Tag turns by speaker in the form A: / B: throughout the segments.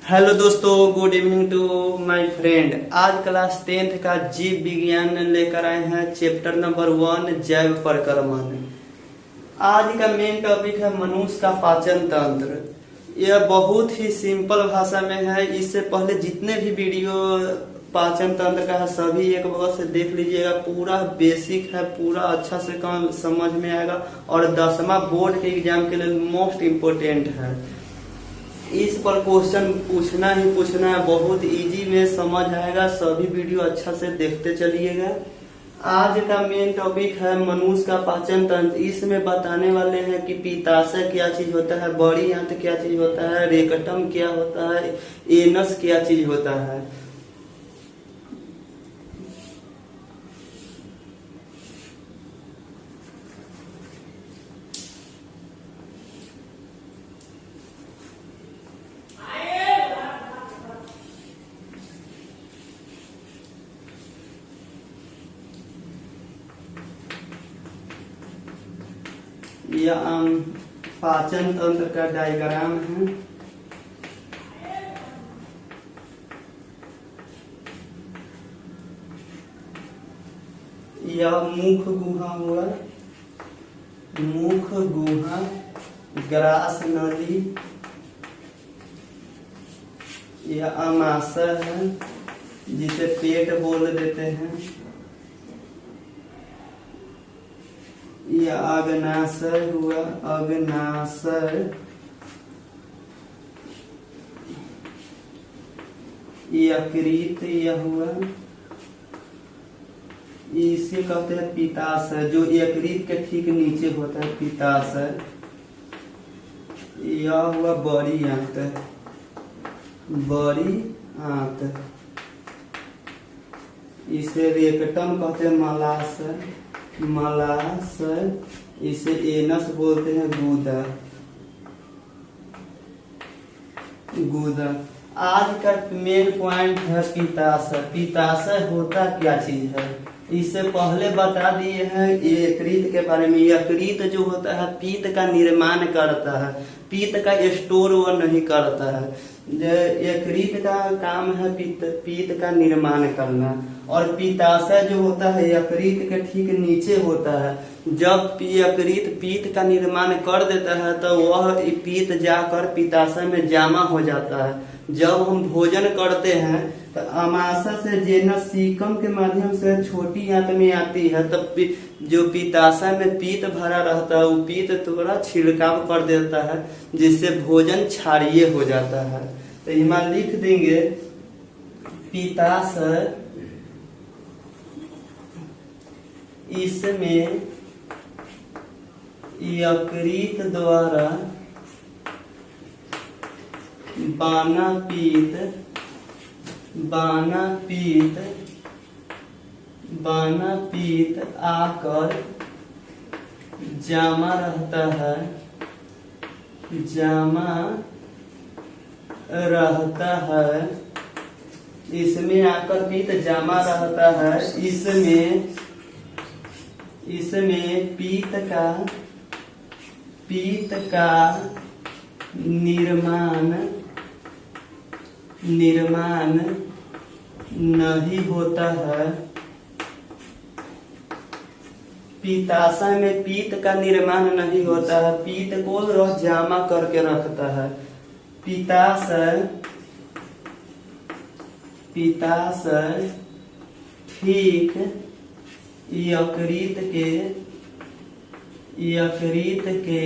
A: Hello दोस्तों, good evening to my friend. आज class 10th का जीव विज्ञान लेकर आए हैं चैप्टर नंबर 1 जैव परिक्रमण। आज का मेन टॉपिक है मनुष्य का पाचन तंत्र। यह बहुत ही सिंपल भाषा में है। इससे पहले जितने भी वीडियो पाचन तंत्र का है सभी एक बार से देख लीजिएगा। पूरा बेसिक है, पूरा अच्छा से काम समझ में आएगा और 10वां बोर्ड के एग्जाम के लिए मोस्ट इम्पोर्टेंट है। इस पर क्वेश्चन पूछना ही पूछना है, बहुत इजी में समझ आएगा। सभी वीडियो अच्छा से देखते चलिएगा। आज का मेन टॉपिक है मनुष्य का पाचन तंत्र। इसमें बताने वाले हैं कि पित्ताशय क्या चीज होता है, बड़ी आंत क्या चीज होता है, रेक्टम क्या होता है, एनस क्या चीज होता है। यह पाचन तंत्र का डायग्राम है। यह मुख गुहा हुआ, मुख गुहा, ग्रास नली। यह अमाशय है जिसे पेट बोल देते हैं। यह अग्नाशय हुआ, अग्नाशय। यकृत यह हुआ, इसे कहते हैं पित्ताशय, जो यकृत के ठीक नीचे होता है पित्ताशय। यह हुआ बड़ी आंत, बड़ी आंत। इसे रेक्टम कहते हैं, मलाशय, मलाशय। इसे एनस बोलते हैं, गुदा, गुदा। आज का मेन पॉइंट है पित्ताशय। पित्ताशय होता क्या चीज है, इससे पहले बता दिए हैं यकृत के बारे में। यकृत जो होता है पित्त का निर्माण करता है, पित्त का स्टोर वो नहीं करता है। यकृत का काम है पित्त का निर्माण करना। और पित्ताशय जो होता है यकृत के ठीक नीचे होता है। जब यकृत पित्त का निर्माण कर देता है तो वह पित्त जाकर पित्ताशय में जमा हो जाता है। जब हम भोजन करते हैं तो अमाशय से जेनस सीकम के माध्यम से छोटी आंत में आती है, तब जो पित्ताशय में पित्त भरा रहता है वो पित्त थोड़ा छिड़काव कर देता है, जिससे भोजन क्षारीय हो जाता है। तो यहाँ लिख देंगे पित्ताशय, इसमें यकृत द्वारा बानापीत आकर जमा रहता है, जमा रहता है। इसमें आकर पित्त जमा रहता है। इसमें पित्त का निर्माण नहीं होता है। पित्ताशय में पित्त का निर्माण नहीं होता है, पित्त को जमा करके रखता है। पित्ताशय ठीक यकृत के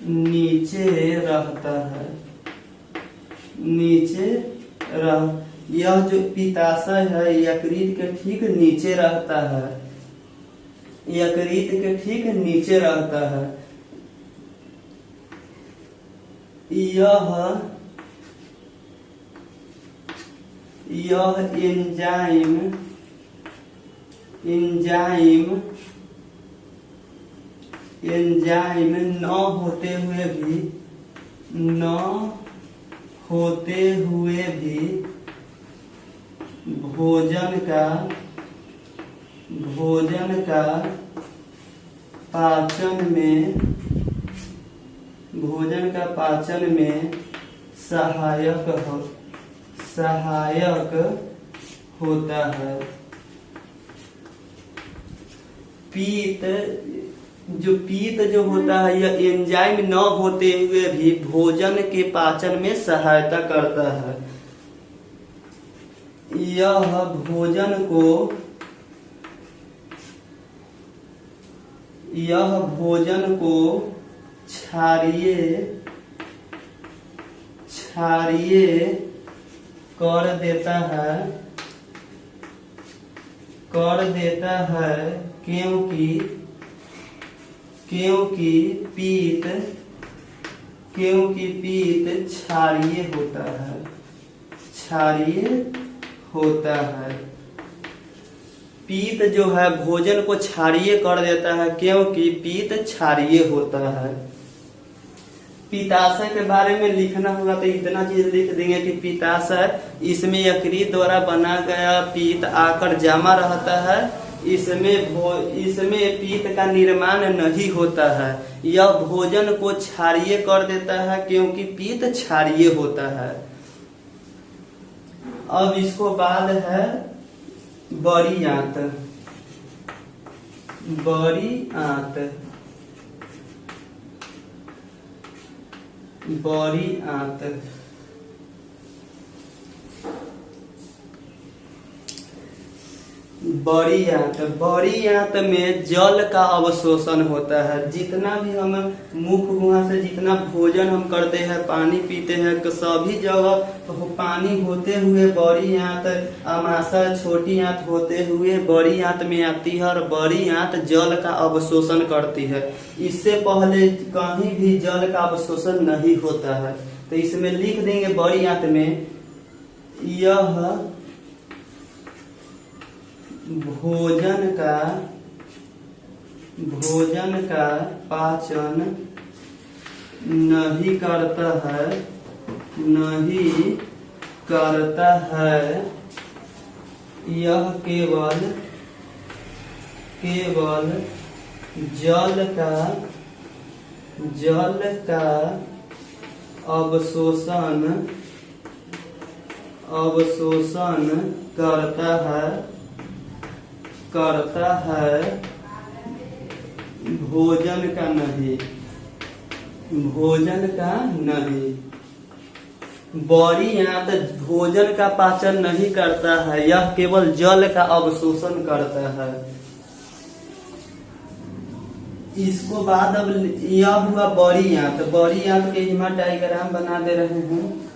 A: नीचे रहता है, यह जो पित्ताशय है यकृत के ठीक नीचे रहता है, यकृत के ठीक नीचे रहता है। यह एंजाइम न होते हुए भी भोजन का पाचन में सहायक होता है। पीत जो होता है यह एंजाइम न होते हुए भी भोजन के पाचन में सहायता करता है। यह भोजन को क्षारीय कर देता है क्योंकि पीत क्षारीय होता है। पीत जो है भोजन को क्षारीय कर देता है क्योंकि पीत क्षारीय होता है। पित्ताशय के बारे में लिखना होगा तो इतना चीज लिख देंगे कि पित्ताशय इसमें यकृत द्वारा बना गया पीत आकर जमा रहता है। इसमें पीत का निर्माण नहीं होता है। यह भोजन को क्षारीय कर देता है क्योंकि पीत क्षारीय होता है। अब इसको बाद है बड़ी आंत। बड़ी आंत में जल का अवशोषण होता है। जितना भी हम मुख गुहा से जितना भोजन हम करते हैं, पानी पीते हैं, तो सभी जगह तो पानी होते हुए बड़ी आंत, आमाशय छोटी आंत होते हुए बड़ी आंत में आती है और बड़ी आंत जल का अवशोषण करती है। इससे पहले कहीं भी जल का अवशोषण नहीं होता है। तो इसमें लिख देंगे बड़ी आंत में यह भोजन का पाचन नहीं करता है। यह केवल जल का अवशोषण करता है, भोजन का नहीं। बड़ी आंत भोजन का पाचन नहीं करता है, यह केवल जल का अवशोषण करता है। इसको बाद अब यह हुआ बड़ी आंत। बड़ी आंत के हिमा डायग्राम बना दे रहे हैं।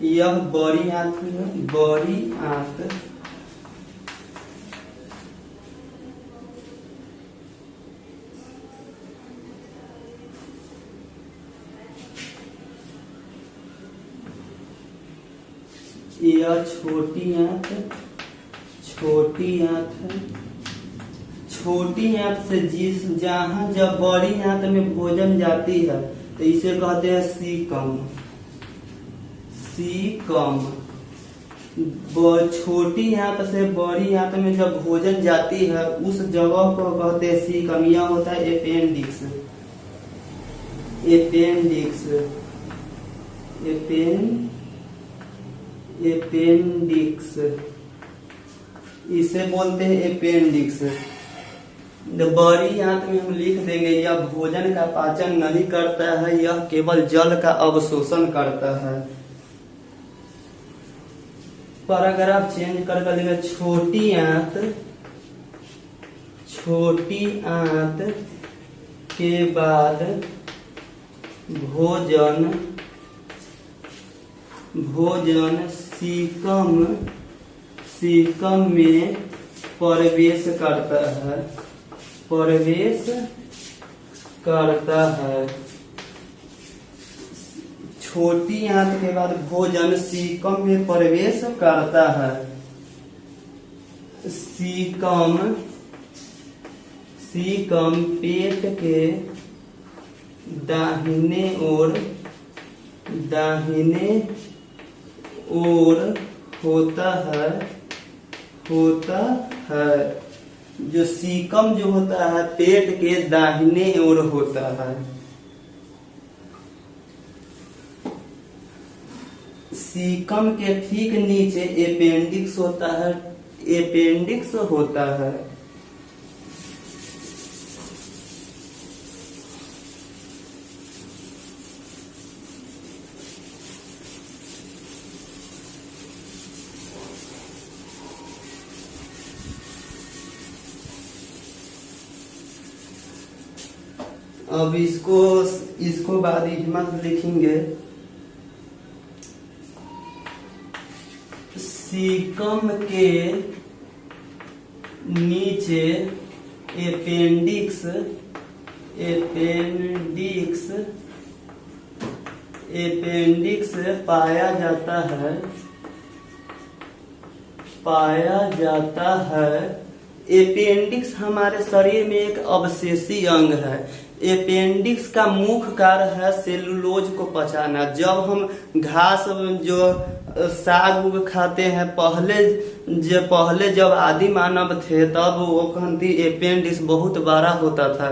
A: यह बड़ी आंत है। बड़ी आंत यह छोटी आंत है। छोटी आंत से जहां जब बड़ी आंत में भोजन जाती है तो इसे कहते हैं सीकम। छोटी आंत से बड़ी आंत में जब भोजन जाती है उस जगह को कहते हैं सीकम। यह होता है अपेंडिक्स। इसे बोलते हैं अपेंडिक्स। बड़ी आंत में हम लिख देंगे यह भोजन का पाचन नहीं करता है, यह केवल जल का अवशोषण करता है। पैराग्राफ चेंज कर देंगे। छोटी आंत के बाद भोजन सीकम में प्रवेश करता है। छोटी आंत के बाद भोजन सीकम में प्रवेश करता है। सीकम पेट के दाहिने ओर होता है। जो सीकम जो होता है पेट के दाहिने ओर होता है। सीकम के ठीक नीचे अपेंडिक्स होता है। अपेंडिक्स होता है। अब इसको बाद में लिखेंगे। सीकम के नीचे अपेंडिक्स पाया जाता है। अपेंडिक्स हमारे शरीर में एक अवशेषी अंग है। अपेंडिक्स का मुख्य कार्य है सेलुलोज को पचाना। जब हम घास जो साग उग खाते हैं, पहले जब आदि मानव थे तब वो कहती अपेंडिक्स बहुत बड़ा होता था।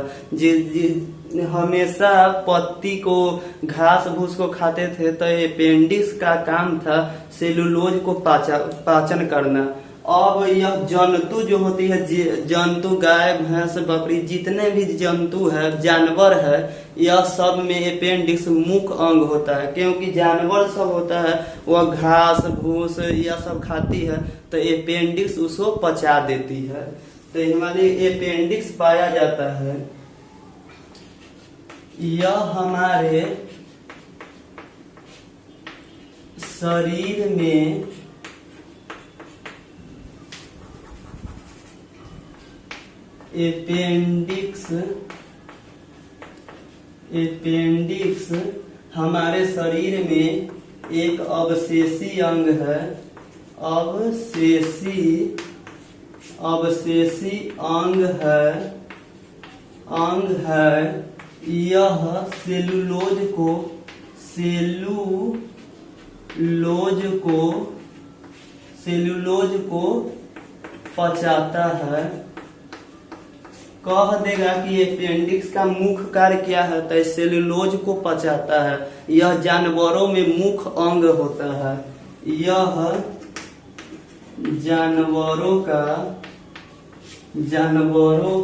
A: हमेशा पत्ती को घास भूस को खाते थे तो अपेंडिक्स का काम था सेलुलोज को पाचन करना। अब यह जंतु जो होती है, जंतु गाय भैंस बकरी जितने भी जंतु है जानवर है, यह सब में अपेंडिक्स मुख्य अंग होता है। क्योंकि जानवर सब होता है वह घास भूस यह सब खाती है तो अपेंडिक्स उसको पचा देती है। तो हमारे अपेंडिक्स पाया जाता है। यह हमारे शरीर में अपेंडिक्स हमारे शरीर में एक अवशेषी अंग है। अवशेषी अंग है। यह सेलुलोज को पचाता है। कह देगा कि अपेंडिक्स का मुख्य कार्य क्या है, तो सेलुलोज को पचाता है। यह जानवरों में मुख्य अंग होता है। यह जानवरों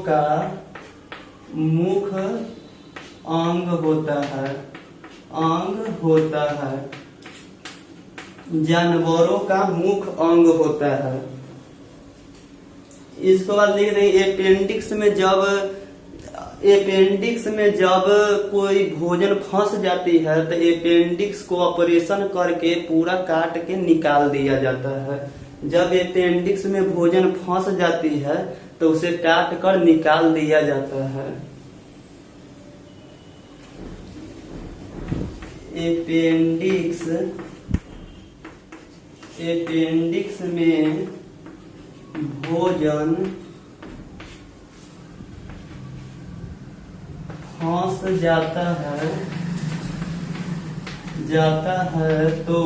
A: का मुख्य अंग होता है। जानवरों का मुख्य अंग होता है। इसके बाद लिख रहे हैं अपेंडिक्स में जब कोई भोजन फंस जाती है तो अपेंडिक्स को ऑपरेशन करके पूरा काट के निकाल दिया जाता है। जब अपेंडिक्स में भोजन फंस जाती है तो उसे काट कर निकाल दिया जाता है। अपेंडिक्स में भोजन फंस जाता है तो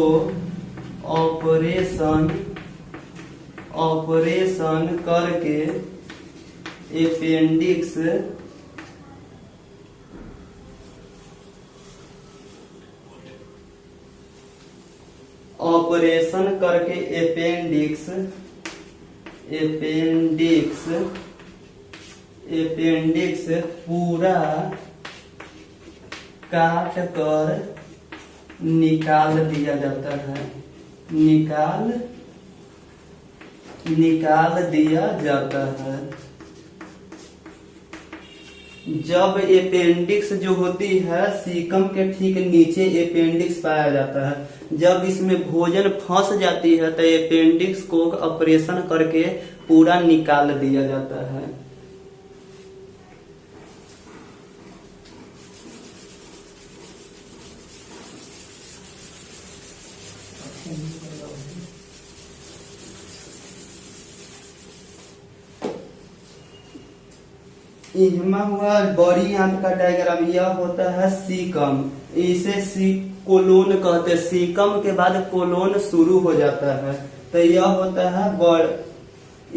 A: ऑपरेशन करके अपेंडिक्स अपेंडिक्स पूरा काट कर निकाल दिया जाता है। निकाल दिया जाता है। जब अपेंडिक्स जो होती है सीकम के ठीक नीचे अपेंडिक्स पाया जाता है। जब इसमें भोजन फंस जाती है तो अपेंडिक्स को ऑपरेशन करके पूरा निकाल दिया जाता है। इहमा हुआ बड़ी आंत का डायग्राम। यह होता है सीकम। इसे कोलोन कहते हैं। सीकम के बाद कोलोन शुरू हो जाता है, तो यह होता है बड़,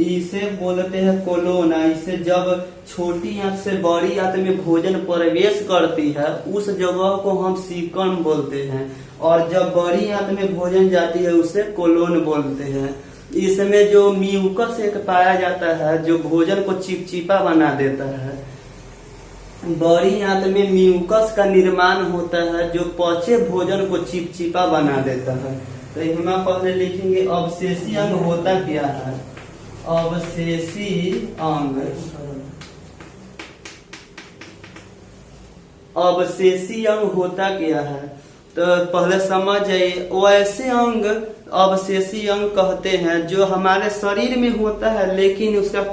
A: इसे बोलते हैं कोलोन। इसे जब छोटी आंत से बड़ी आंत में भोजन प्रवेश करती है उस जगह को हम सीकम बोलते हैं, और जब बड़ी आंत में भोजन जाती है उसे कोलोन बोलते हैं। इसमें जो म्यूकस एक पाया जाता है जो भोजन को चिपचिपा बना देता है। बड़ी आंत में म्यूकस का निर्माण होता है जो पचे भोजन को चिपचिपा बना देता है। तो हम पहले लिखेंगे अवशेषी अंग होता क्या है। अवशेषी अंग, अवशेषी अंग होता क्या है, तो पहले समझ जाइए। वैसे अंग अवशेषी अंग कहते हैं जो हमारे शरीर में होता है लेकिन उसका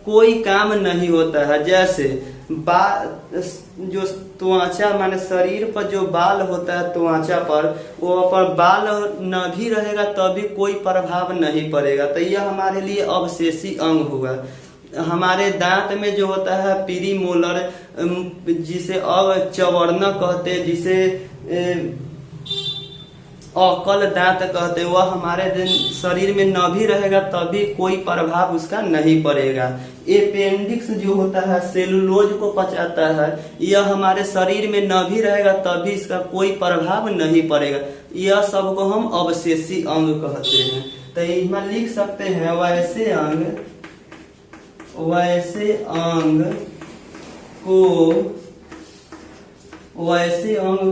A: कोई काम नहीं होता है। जैसे जो त्वचा माने शरीर पर जो बाल होता है त्वचा पर, वो पर बाल न भी रहेगा तभी कोई प्रभाव नहीं पड़ेगा, तो यह हमारे लिए अवशेषी अंग हुआ। हमारे दांत में जो होता है प्रीमोलर, जिसे चवर्ण कहते हैं, जिसे अकल दांत कहते हैं, वह हमारे शरीर में न भी रहेगा तभी कोई प्रभाव उसका नहीं पड़ेगा। एपेंडिक्स जो होता है सेलुलोज को पचाता है, यह हमारे शरीर में न भी रहेगा तभी इसका कोई प्रभाव नहीं पड़ेगा। यह सब को हम अवशेषी अंग कहते हैं। तो इसमें लिख सकते हैं वैसे अंग, वैसे अंग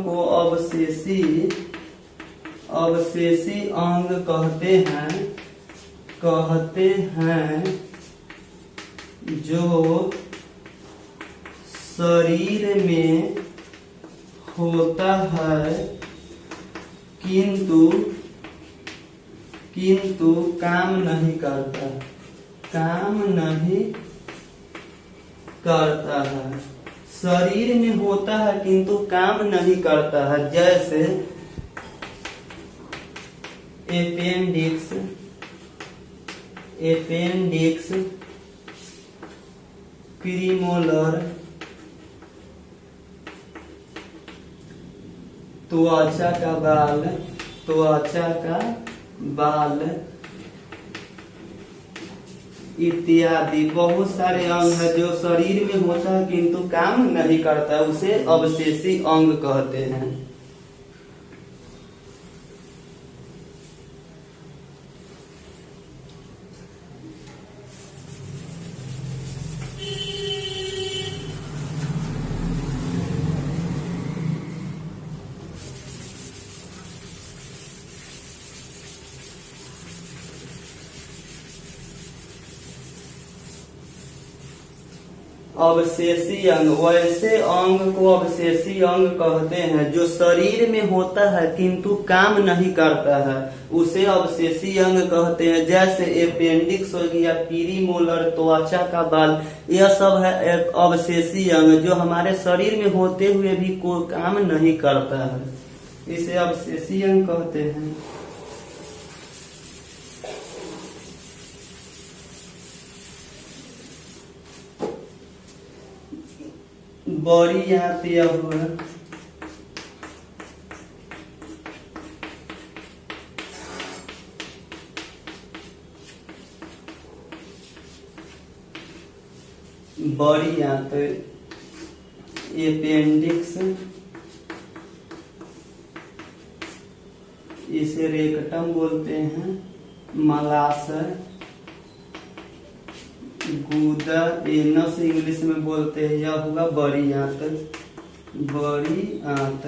A: को अवशेषी अंग कहते हैं जो शरीर में होता है किंतु काम नहीं करता है। शरीर में होता है किंतु काम नहीं करता है। जैसे एपेंडिक्स, प्रीमोलर, त्वचा का बाल इत्यादि बहुत सारे अंग है जो शरीर में होता है किंतु काम नहीं करता, उसे अवशेषी अंग कहते हैं। अवशेषी अंग, वैसे अंग को अवशेषी अंग कहते हैं जो शरीर में होता है किंतु काम नहीं करता है, उसे अवशेषी अंग कहते हैं। जैसे एपेंडिक्स हो गया, प्रीमोलर, त्वचा का बाल, यह सब है अवशेषी अंग जो हमारे शरीर में होते हुए भी कोई काम नहीं करता है, इसे अवशेषी अंग कहते हैं। बड़ी यहाँ दिया हुआ है, बड़ी आंत एपेंडिक्स, इसे रेक्टम बोलते हैं। मलाशय, गुदा, एनस इंग्लिश में बोलते हैं। यह होगा बड़ी आंत, बड़ी आंत।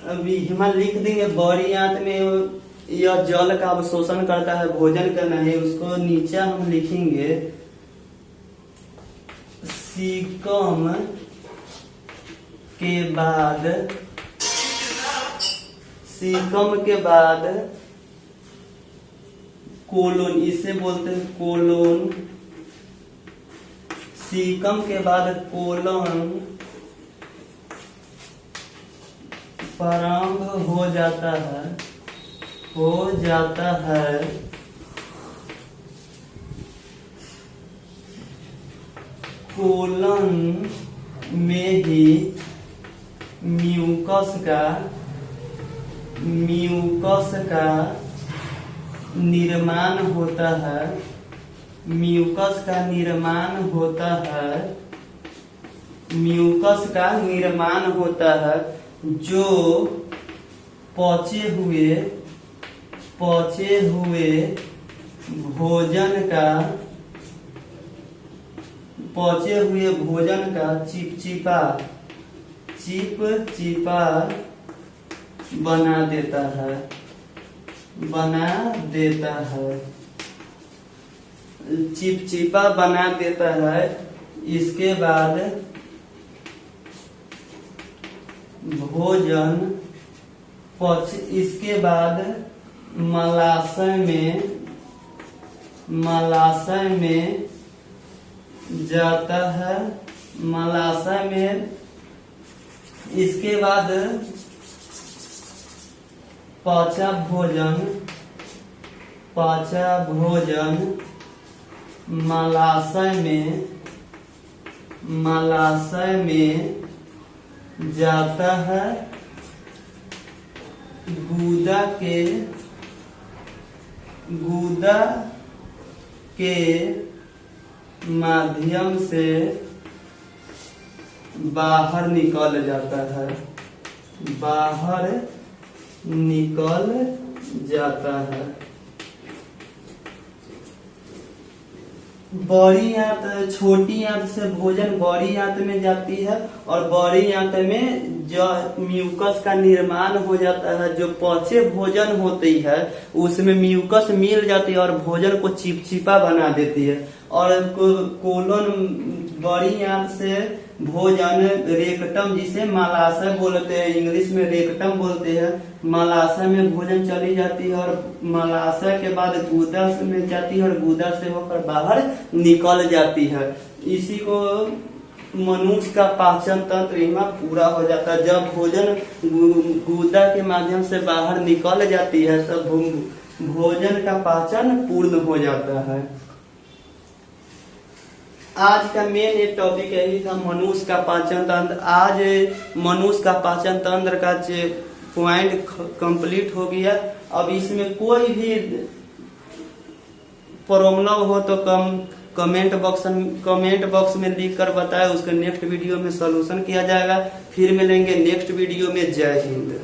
A: अभी हम लिख देंगे बड़ी आंत में यह जल का अवशोषण करता है, भोजन का नहीं। उसको नीचे हम लिखेंगे सीकम के बाद कोलोन, इसे बोलते हैं कोलोन। सीकम के बाद कोलोन प्रारंभ हो जाता है कोलन में ही म्यूकस का निर्माण होता है। म्यूकस का निर्माण होता है जो पचे हुए भोजन का चिपचिपा बना देता है। चिपचिपा बना देता है। इसके बाद इसके बाद मलाशय में जाता है। इसके बाद पाचा भोजन मलाशय में जाता है। गूदा के माध्यम से बाहर निकल जाता है। बड़ी आंत छोटी आंत से भोजन बड़ी आंत में जाती है और बड़ी आंत में जो म्यूकस का निर्माण हो जाता है, जो पचे भोजन होती है उसमें म्यूकस मिल जाती है और भोजन को चिपचिपा बना देती है। और कोलोन बड़ी आंत से भोजन रेक्टम, जिसे मलाशय बोलते हैं, इंग्लिश में रेक्टम बोलते हैं, मलाशय में भोजन चली जाती है और मलाशय के बाद गुदा में जाती है और गुदा से होकर बाहर निकल जाती है। इसी को मनुष्य का पाचन तंत्र यहाँ पूरा हो जाता है। जब भोजन गुदा के माध्यम से बाहर निकल जाती है तब भोजन का पाचन पूर्ण हो जाता है। आज का मेन एक टॉपिक यही था, मनुष्य का पाचन तंत्र। आज मनुष्य का पाचन तंत्र का पॉइंट कंप्लीट हो गया। अब इसमें कोई भी प्रॉब्लम हो तो कमेंट बॉक्स में लिख कर बताए, उसका नेक्स्ट वीडियो में सॉल्यूशन किया जाएगा। फिर मिलेंगे नेक्स्ट वीडियो में। जय हिंद।